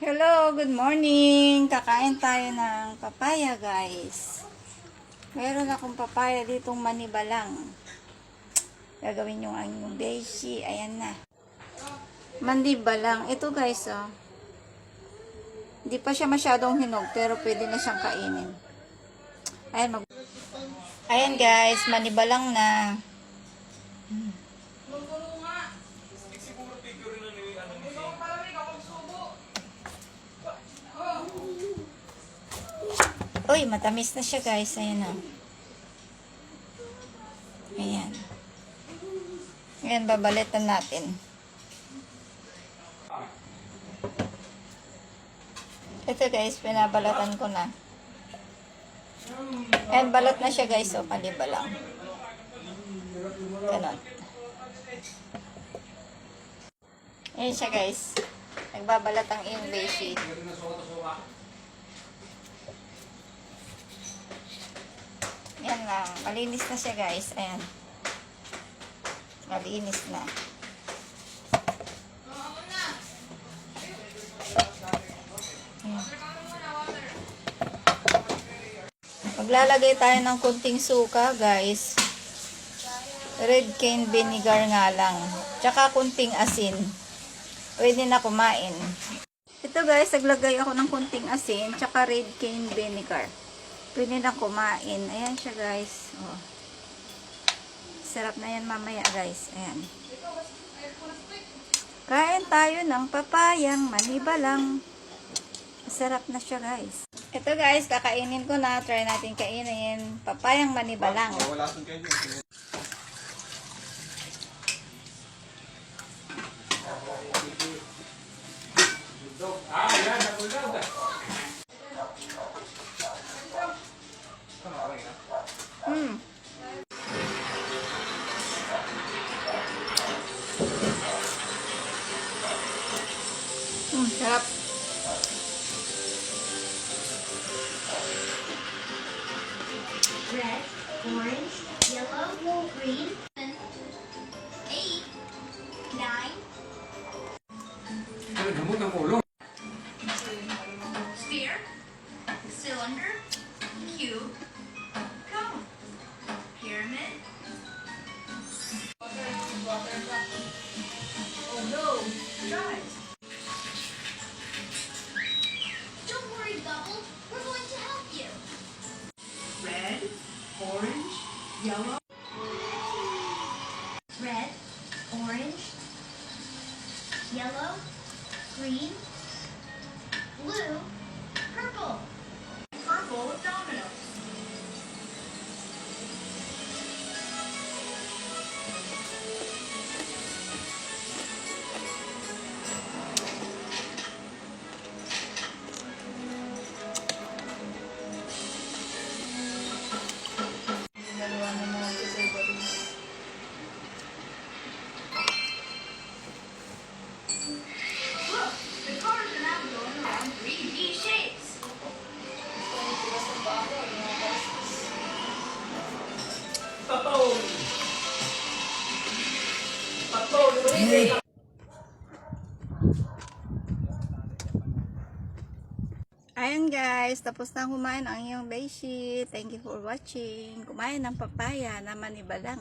Hello, good morning. Kakain tayo ng papaya, guys. Meron akong papaya ditong manibalang. Gagawin yung ang beshi. Ayan na. Manibalang. Ito, guys, oh. Hindi pa siya masyadong hinog, pero pwede na siyang kainin. Ayan, guys. Manibalang na. Uy, matamis na siya, guys. Ayan, oh. Ayan. Ayan, babalitan natin. Ito, guys, pinabalatan ko na. Ayan, balot na siya, guys. O, kaliba lang. Ganon. Ayan siya, guys. Nagbabalat ang iyong beshi. Yan lang. Malinis na siya, guys. Ayan. Malinis na. Ayan. Maglalagay tayo ng kunting suka, guys. Red cane vinegar nga lang. Tsaka kunting asin. Pwede na kumain. Ito, guys, naglagay ako ng kunting asin. Tsaka red cane vinegar. Pwede na kumain. Ayan siya, guys. Oh. Sarap na yan mamaya, guys. Ayan. Kain tayo ng papayang manibalang. Sarap na siya, guys. Ito, guys, kakainin ko na. Try natin kainin. Papayang manibalang. Wala song kayo. Yan, nagulag. Sarap. Red, orange, yellow, green, 8, 9, Ano, gamot ang ulo. sphere, cylinder, cube, cone, pyramid. Oh no, guys. Don't worry, Bubble. We're going to help you. Red, orange, yellow. Red, orange, yellow, green, blue, purple. Purple dominoes. Dalawa na mga preservatives. Look, the cars are now going around 3D shapes. Ayan, guys, tapos na kumain ang iyong beshi. Thank you for watching. Kumain ng papaya na manibalang.